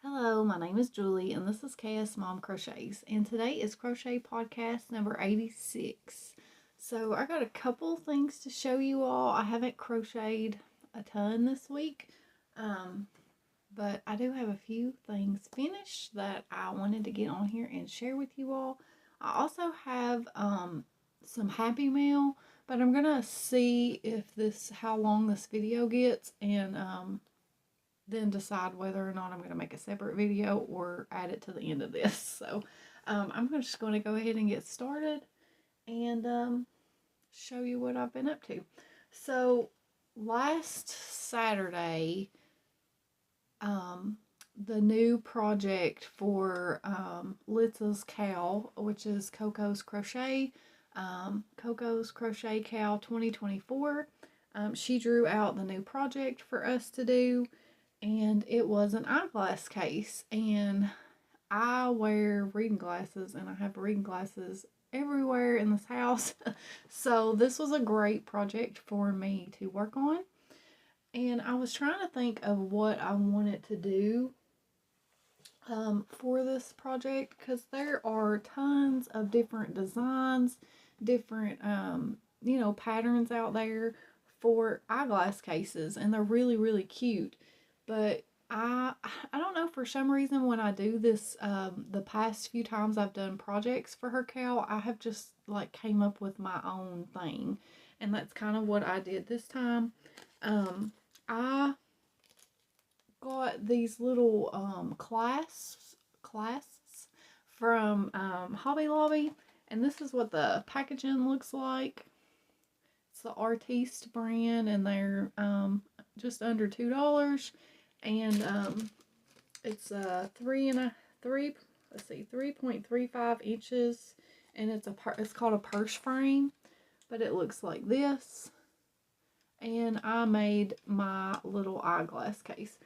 Hello, my name is Julie and this is KS Mom Crochets, and today is Crochet Podcast number 86. So I got a couple things to show you all. I haven't crocheted a ton this week, but I do have a few things finished that I wanted to get on here and share with you all. I also have some Happy Mail, but I'm gonna see if how long this video gets, and then decide whether or not I'm going to make a separate video or add it to the end of this. So I'm just going to go ahead and get started and show you what I've been up to. So last Saturday, the new project for Litza's Cow, which is Coco's Crochet, Coco's Crochet Cow 2024, she drew out the new project for us to do. And it was an eyeglass case, and I wear reading glasses, and I have reading glasses everywhere in this house. So this was a great project for me to work on. And I was trying to think of what I wanted to do for this project, because there are tons of different designs, different patterns out there for eyeglass cases, and they're really, really cute. But I don't know, for some reason when I do this, the past few times I've done projects for her cow, I have just like came up with my own thing. And that's kind of what I did this time. I got these little clasps from Hobby Lobby. And this is what the packaging looks like. It's the Artiste brand, and they're just under $2. And it's 3.35 inches, and it's called a purse frame, but it looks like this. And I made my little eyeglass case.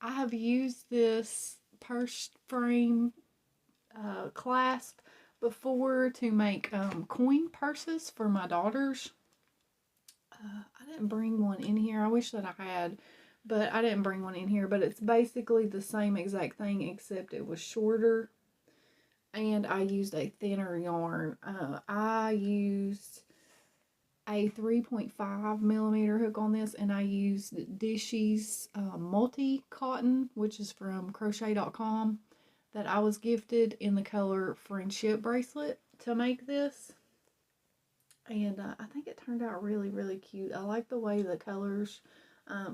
I have used this purse frame clasp before to make coin purses for my daughters. I didn't bring one in here. I wish that I had, but I didn't bring one in here. But it's basically the same exact thing, except it was shorter, and I used a thinner yarn. I used a 3.5 millimeter hook on this, and I used Dishy's multi cotton, which is from crochet.com, that I was gifted in the color Friendship Bracelet to make this. And I think it turned out really, really cute. I like the way the colors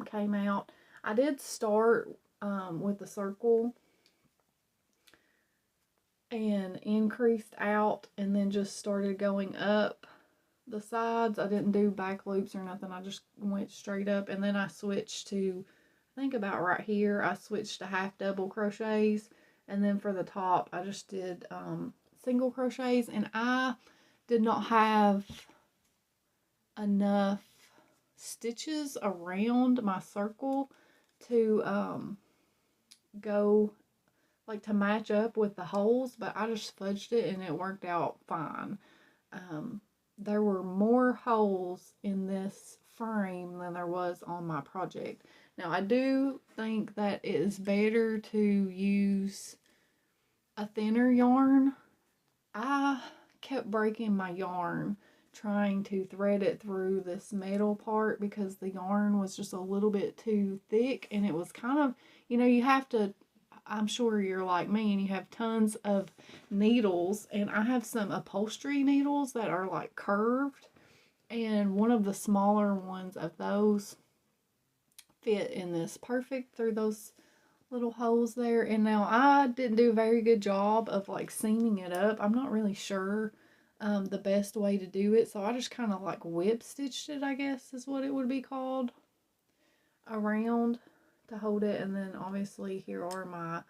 came out. I did start with the circle and increased out, and then just started going up the sides. I didn't do back loops or nothing. I just went straight up, and then I switched to, I think about right here, I switched to half double crochets, and then for the top I just did single crochets. And I did not have enough stitches around my circle to go like to match up with the holes, but I just fudged it and it worked out fine. There were more holes in this frame than there was on my project. Now I do think that it is better to use a thinner yarn. I kept breaking my yarn trying to thread it through this metal part because the yarn was just a little bit too thick, and it was kind of, you have to, I'm sure you're like me and you have tons of needles, and I have some upholstery needles that are like curved, and one of the smaller ones of those fit in this perfect through those little holes there. And now I didn't do a very good job of like seaming it up. I'm not really sure the best way to do it, so I just kind of like whip stitched it, I guess is what it would be called, around to hold it. And then obviously here are my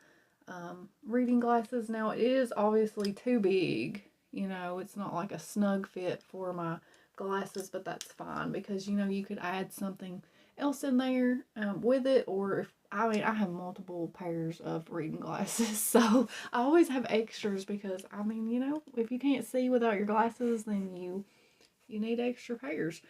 reading glasses. Now it is obviously too big, it's not like a snug fit for my glasses, but that's fine because you could add something else in there with it. Or if I have multiple pairs of reading glasses, so I always have extras because if you can't see without your glasses, then you need extra pairs.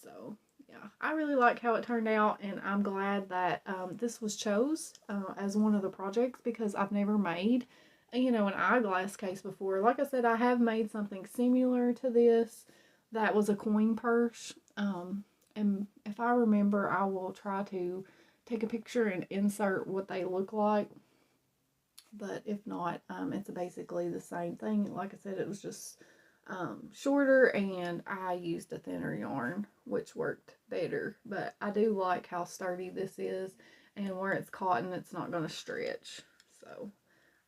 So yeah, I really like how it turned out, and I'm glad that this was chose as one of the projects because I've never made, an eyeglass case before. Like I said, I have made something similar to this that was a coin purse. And if I remember, I will try to take a picture and insert what they look like. But if not, it's basically the same thing. Like I said, it was just shorter, and I used a thinner yarn, which worked better. But I do like how sturdy this is, and where it's cotton, it's not going to stretch. So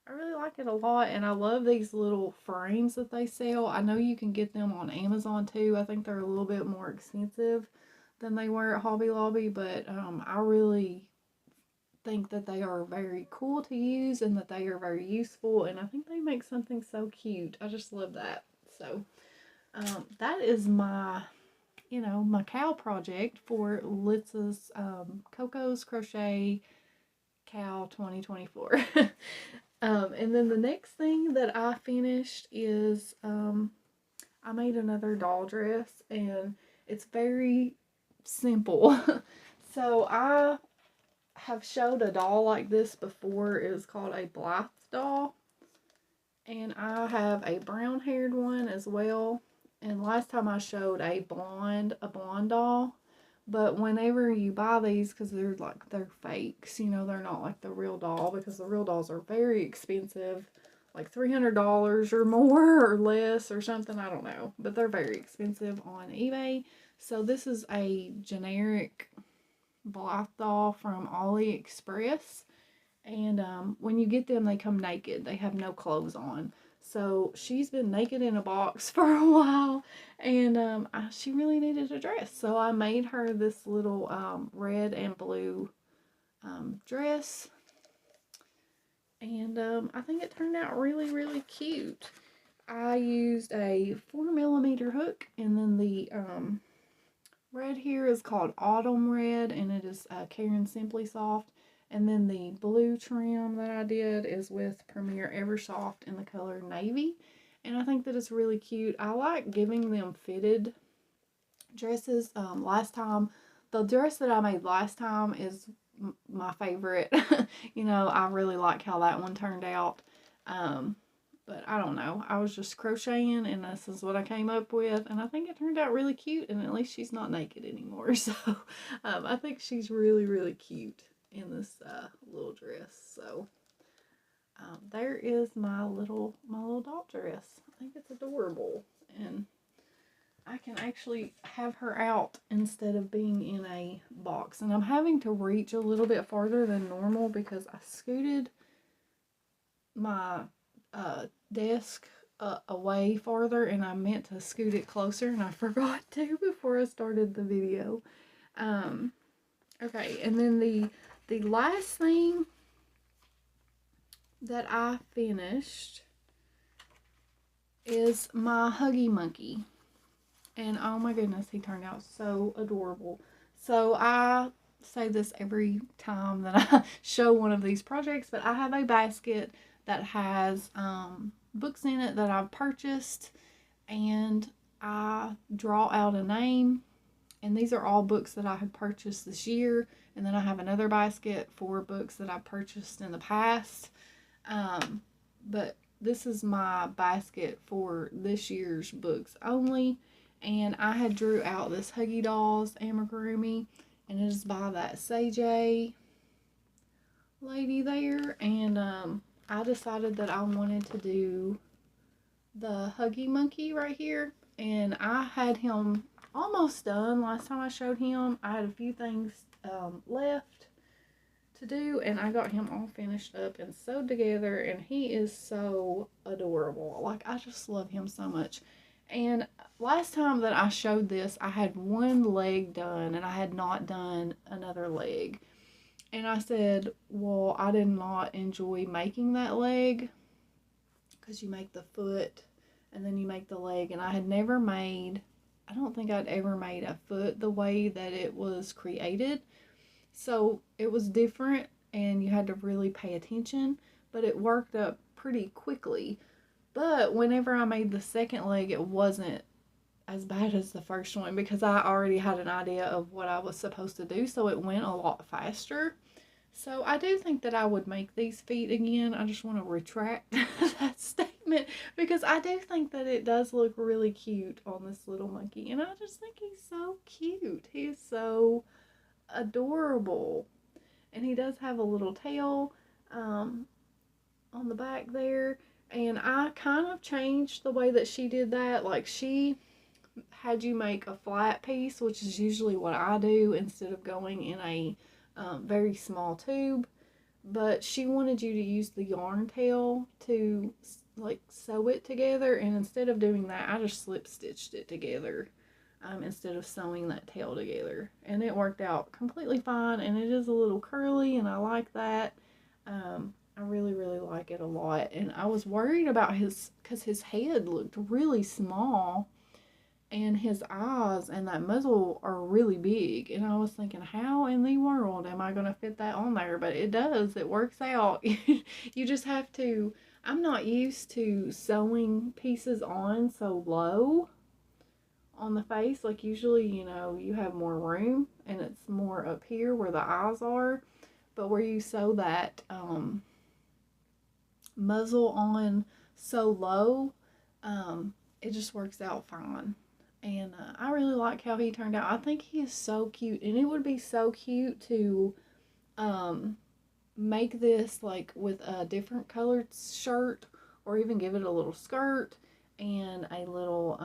I really like it a lot, and I love these little frames that they sell. I know you can get them on Amazon too. I think they're a little bit more expensive than they were at Hobby Lobby, but I really think that they are very cool to use and that they are very useful, and I think they make something so cute. I just love that. So that is my my cow project for Litz's Coco's Crochet Cow 2024. And then the next thing that I finished is I made another doll dress, and it's very simple. So I have showed a doll like this before. It was called a Blythe doll. And I have a brown haired one as well. And last time I showed a blonde doll. But whenever you buy these, because they're fakes, they're not like the real doll, because the real dolls are very expensive, like $300 or more or less or something, I don't know. But they're very expensive on eBay. So this is a generic Blythe doll from AliExpress, and when you get them, they come naked. They have no clothes on. So she's been naked in a box for a while, and she really needed a dress. So I made her this little red and blue dress, and I think it turned out really, really cute. I used a 4mm hook, and then the red here is called Autumn Red, and it is Karen Simply Soft. And then the blue trim that I did is with Premier Eversoft in the color Navy. And I think that it's really cute. I like giving them fitted dresses. The dress that I made last time is my favorite. I really like how that one turned out. But I don't know. I was just crocheting, and this is what I came up with. And I think it turned out really cute, and at least she's not naked anymore. So I think she's really, really cute in this little dress. So there is my little doll dress. I think it's adorable, and I can actually have her out instead of being in a box. And I'm having to reach a little bit farther than normal because I scooted my desk away farther, and I meant to scoot it closer, and I forgot to before I started the video. Okay, and then the last thing that I finished is my Huggy Monkey. And oh my goodness, he turned out so adorable. So I say this every time that I show one of these projects, but I have a basket that has books in it that I've purchased, and I draw out a name. And these are all books that I have purchased this year. And then I have another basket for books that I've purchased in the past. But this is my basket for this year's books only. And I had drew out this Huggy Dolls Amigurumi. And it is by that Sage lady there. And I decided that I wanted to do the Huggy Monkey right here. And I had him almost done last time I showed him. I had a few things left to do, and I got him all finished up and sewed together, and he is so adorable. Like, I just love him so much. And last time that I showed this, I had one leg done, and I had not done another leg. And I said, well, I did not enjoy making that leg, because you make the foot and then you make the leg, and I don't think I'd ever made a foot the way that it was created. So it was different, and you had to really pay attention, but it worked up pretty quickly. But whenever I made the second leg, it wasn't as bad as the first one because I already had an idea of what I was supposed to do, so it went a lot faster. So I do think that I would make these feet again. I just want to retract that statement because I do think that it does look really cute on this little monkey. And I just think he's so cute. He is so adorable. And he does have a little tail on the back there. And I kind of changed the way that she did that. Like, she had you make a flat piece, which is usually what I do instead of going in a very small tube, but she wanted you to use the yarn tail to like sew it together, and instead of doing that I just slip stitched it together instead of sewing that tail together, and it worked out completely fine. And it is a little curly and I like that. I really like it a lot. And I was worried about because his head looked really small and his eyes and that muzzle are really big, and I was thinking, how in the world am I going to fit that on there? But it does. It works out. You just have to, I'm not used to sewing pieces on so low on the face. Like, usually, you know, you have more room and it's more up here where the eyes are, but where you sew that muzzle on so low, it just works out fine. And I really like how he turned out. I think he is so cute. And it would be so cute to make this like with a different colored shirt, or even give it a little skirt and a little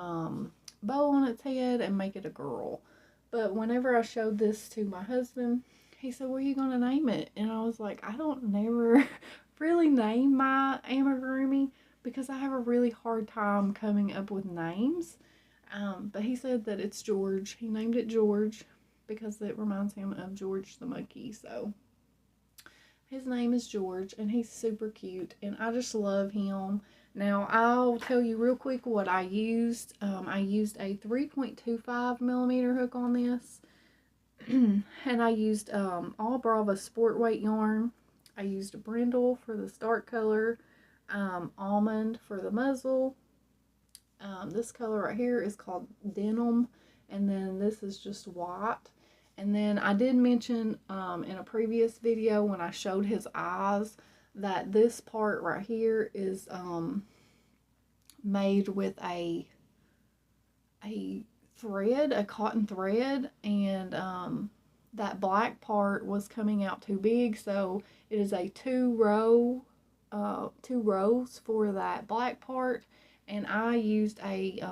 bow on its head and make it a girl. But whenever I showed this to my husband, he said, what are you going to name it? And I was like, I don't never really name my amigurumi because I have a really hard time coming up with names. But he said that it's George. He named it George because it reminds him of George the monkey. So his name is George, and he's super cute, and I just love him. Now, I'll tell you real quick what I used. I used a 3.25 millimeter hook on this, and I used all Brava sport weight yarn. I used a brindle for the start color, almond for the muzzle. This color right here is called denim, and then this is just white. And then I did mention in a previous video when I showed his eyes that this part right here is made with a thread, a cotton thread, and that black part was coming out too big, so it is a two rows for that black part. And I used a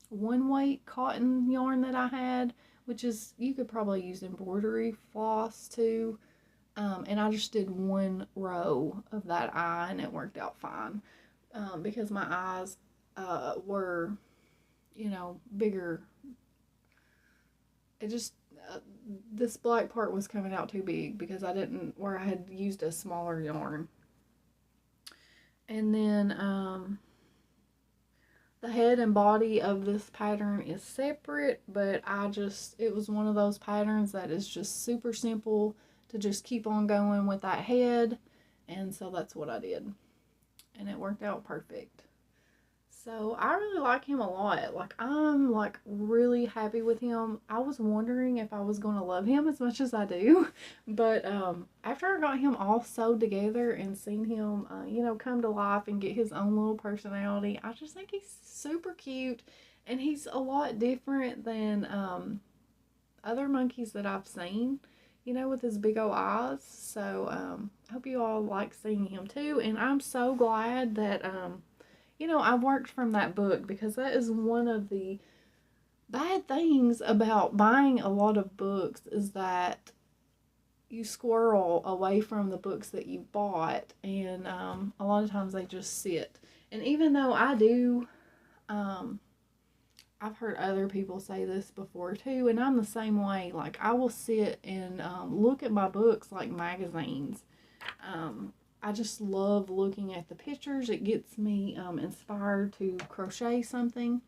one weight cotton yarn that I had, which is, you could probably use embroidery floss too. And I just did one row of that eye, and it worked out fine. Because my eyes were, you know, bigger. It just, this black part was coming out too big because I didn't, where I had used a smaller yarn. And then, the head and body of this pattern is separate, but it was one of those patterns that is just super simple to just keep on going with that head, and so that's what I did, and it worked out perfect. So I really like him a lot. Like, I'm like really happy with him. I was wondering if I was going to love him as much as I do, but after I got him all sewed together and seen him you know, come to life and get his own little personality, I just think he's super cute, and he's a lot different than other monkeys that I've seen, you know, with his big old eyes. So I hope you all like seeing him too, and I'm so glad that you know, I worked from that book, because that is one of the bad things about buying a lot of books, is that you squirrel away from the books that you bought, and a lot of times they just sit. And even though I do, I've heard other people say this before too, and I'm the same way. Like, I will sit and look at my books like magazines. I just love looking at the pictures. It gets me inspired to crochet something.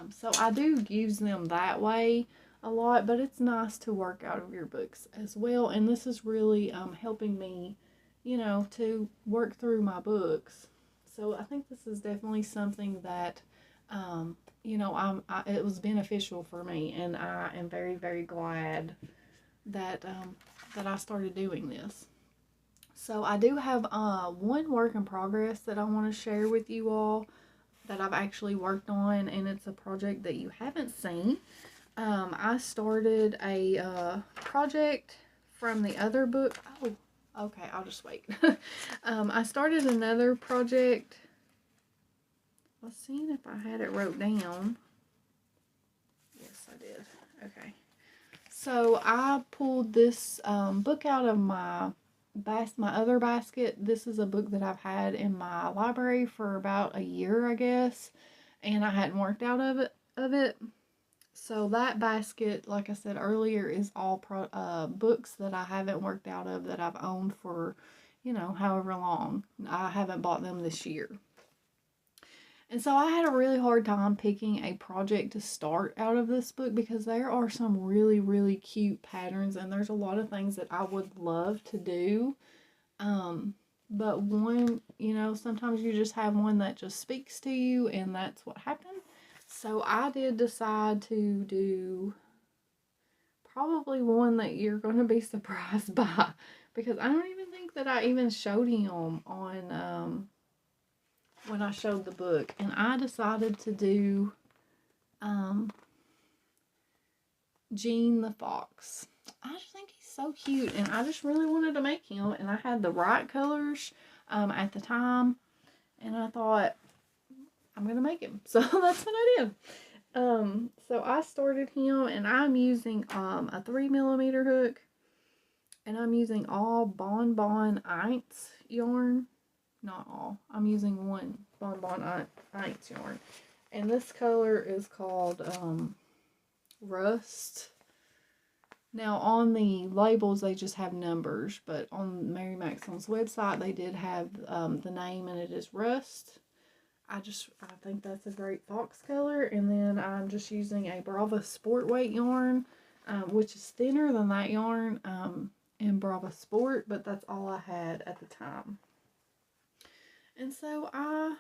So I do use them that way a lot, but it's nice to work out of your books as well. And this is really helping me, you know, to work through my books. So I think this is definitely something that it was beneficial for me, and I am very, very glad that that I started doing this. So I do have one work in progress that I want to share with you all that I've actually worked on, and it's a project that you haven't seen. I started a project from the other book. Oh, okay, I'll just wait. I started another project. Let's see if I had it wrote down. Yes, I did. Okay. So I pulled this book out of my other basket. This is a book that I've had in my library for about a year, I guess, and I hadn't worked out of it. So that basket, like I said earlier, is all books that I haven't worked out of that I've owned for, however long. I haven't bought them this year. And so I had a really hard time picking a project to start out of this book because there are some really, really cute patterns, and there's a lot of things that I would love to do. But one, sometimes you just have one that just speaks to you, and that's what happened. So I did decide to do probably one that you're going to be surprised by, because I don't even think that I even showed him on when I showed the book. And I decided to do Gene the Fox. I just think he's so cute, and I just really wanted to make him, and I had the right colors at the time, and I thought, I'm going to make him. So that's what I did. So I started him, and I'm using a 3mm hook, and I'm using all Bonbon Eintz yarn. Not all. I'm using one Bonbon Eintz yarn. And this color is called Rust. Now on the labels they just have numbers, but on Mary Maxim's website they did have the name, and it is Rust. I think that's a great fox color. And then I'm just using a Brava Sport Weight yarn, which is thinner than that yarn in Brava Sport, but that's all I had at the time. And so I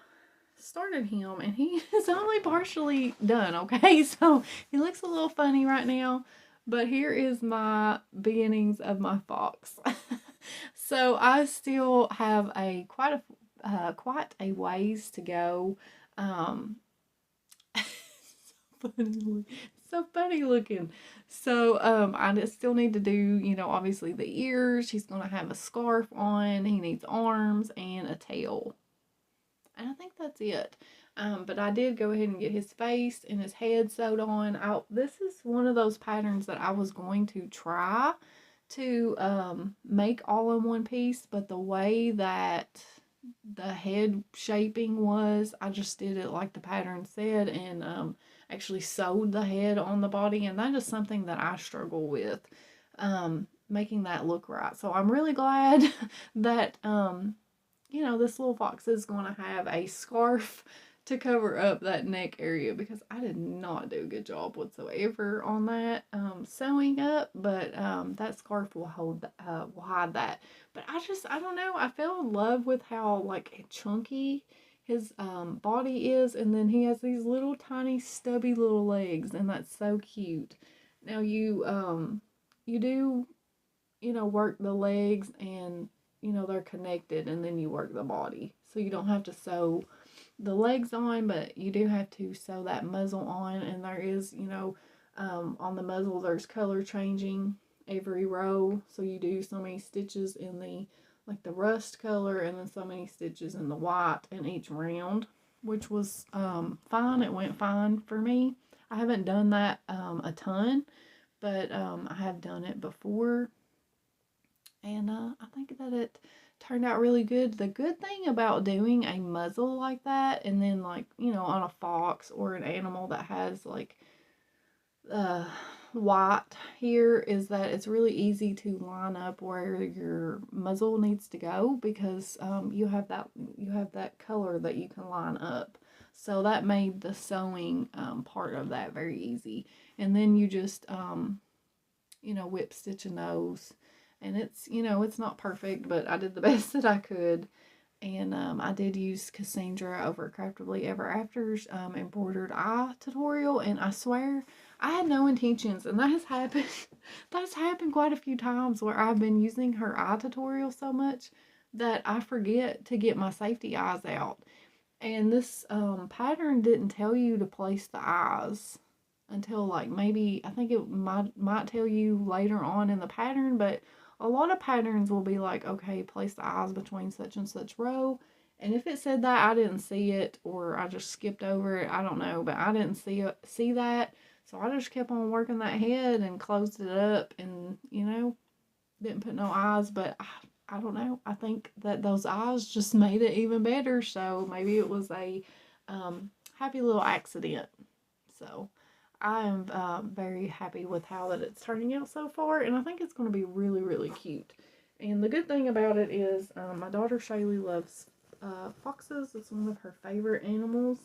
started him, and he is only partially done, okay? So he looks a little funny right now, but here is my beginnings of my fox. So I still have quite a ways to go. So funny looking. So I still need to do, obviously the ears. He's going to have a scarf on. He needs arms and a tail. And I think that's it. But I did go ahead and get his face and his head sewed on. This is one of those patterns that I was going to try to make all in one piece, but the way that the head shaping was, I just did it like the pattern said, and actually sewed the head on the body, and that is something that I struggle with, making that look right. So I'm really glad that this little fox is going to have a scarf to cover up that neck area, because I did not do a good job whatsoever on that sewing up, but that scarf will hide that. But I don't know, I fell in love with how like chunky his body is, and then he has these little tiny stubby little legs, and that's so cute. Now you do work the legs, and they're connected, and then you work the body, so you don't have to sew the legs on, but you do have to sew that muzzle on. And there is, on the muzzle there's color changing every row, so you do so many stitches in the rust color, and then so many stitches in the white in each round, which was fine. It went fine for me. I haven't done that a ton, but I have done it before, and I think that it turned out really good. The good thing about doing a muzzle like that, and then on a fox or an animal that has white here, is that it's really easy to line up where your muzzle needs to go, because you have that color that you can line up. So that made the sewing part of that very easy. And then you just whip stitch a nose. And it's not perfect, but I did the best that I could. And I did use Cassandra over at craftablyeverafter's embroidered eye tutorial, and I swear I had no intentions, and that has happened. That's happened quite a few times where I've been using her eye tutorial so much that I forget to get my safety eyes out. And this pattern didn't tell you to place the eyes until like maybe I think it might tell you later on in the pattern, but a lot of patterns will be like, okay, place the eyes between such and such row. And if it said that, I didn't see it, or I just skipped over it. I don't know, but I didn't see that. So I just kept on working that head and closed it up, and didn't put no eyes. But I don't know. I think that those eyes just made it even better. So maybe it was a happy little accident. So I am very happy with how that it's turning out so far, and I think it's going to be really, really cute. And the good thing about it is my daughter Shaylee loves foxes. It's one of her favorite animals,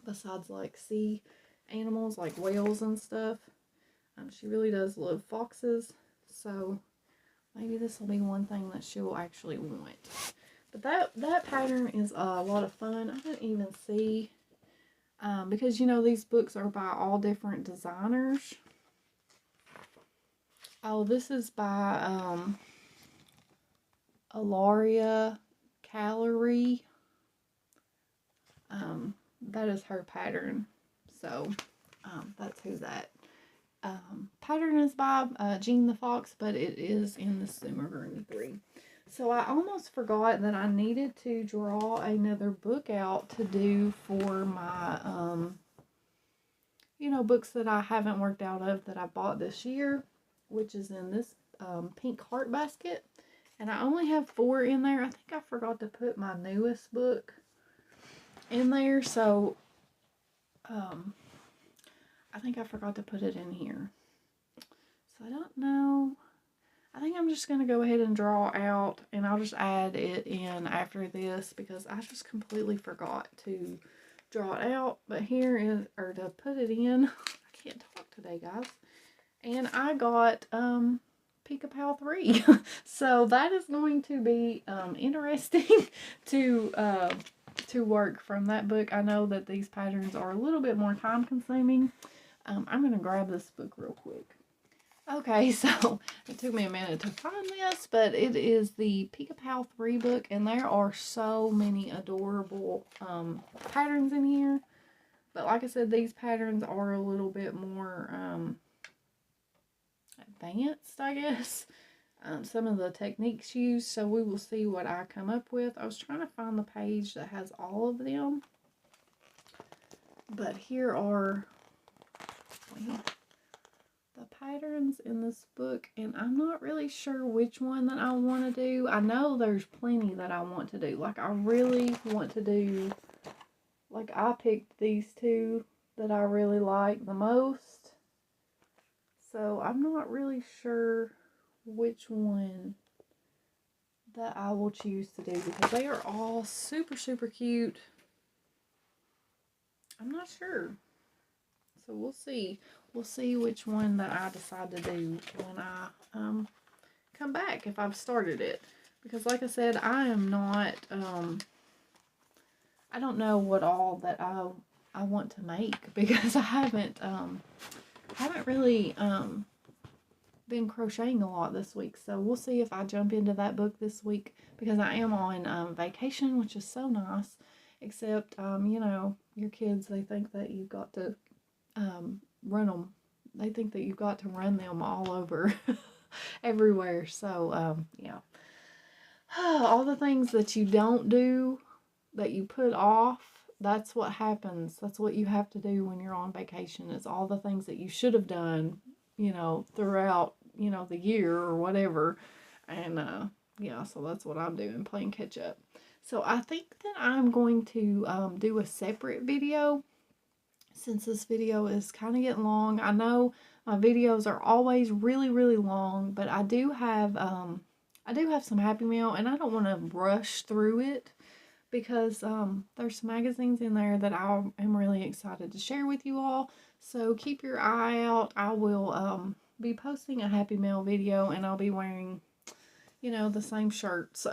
besides like sea animals like whales and stuff. She really does love foxes, so maybe this will be one thing that she'll actually want. But that pattern is a lot of fun. I didn't even see... because these books are by all different designers. Oh, this is by Ilaria Calorie. That is her pattern. So that's who that pattern is by, Jean the Fox, but it is in the Zoomigurumi 3. So I almost forgot that I needed to draw another book out to do for my, books that I haven't worked out of that I bought this year, which is in this pink heart basket. And I only have 4 in there. I think I forgot to put my newest book in there, so I think I forgot to put it in here. So I don't know. I think I'm just going to go ahead and draw out, and I'll just add it in after this because I just completely forgot to draw it out. But here is, or to put it in, I can't talk today, guys. And I got Pica Pau 3. So that is going to be interesting to work from that book. I know that these patterns are a little bit more time consuming. I'm going to grab this book real quick. Okay, so it took me a minute to find this, but it is the Pica Pau 3 book, and there are so many adorable patterns in here. But like I said, these patterns are a little bit more advanced, I guess. Some of the techniques used, so we will see what I come up with. I was trying to find the page that has all of them, but here are the patterns in this book, and I'm not really sure which one that I want to do. I know there's plenty that I want to do. Like, I really want to do, like, I picked these 2 that I really like the most. So I'm not really sure which one that I will choose to do because they are all super, super cute. I'm not sure. So we'll see. We'll see which one that I decide to do when I come back, if I've started it. Because like I said, I am not, I don't know what all that I want to make because I haven't really been crocheting a lot this week. So we'll see if I jump into that book this week because I am on vacation, which is so nice. Except, your kids, they think that you've got to run them. They think that you've got to run them all over everywhere. So, yeah. All the things that you don't do, that you put off, that's what happens. That's what you have to do when you're on vacation. It's all the things that you should have done, throughout, the year or whatever. And, yeah, so that's what I'm doing, playing catch up. So I think that I'm going to do a separate video since this video is kind of getting long. I know my videos are always really, really long, but I do have some Happy Mail, and I don't want to rush through it because there's some magazines in there that I am really excited to share with you all. So keep your eye out. I will be posting a Happy Mail video, and I'll be wearing, you know, the same shirt. So,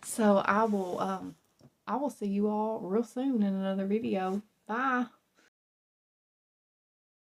so I will see you all real soon in another video. Bye.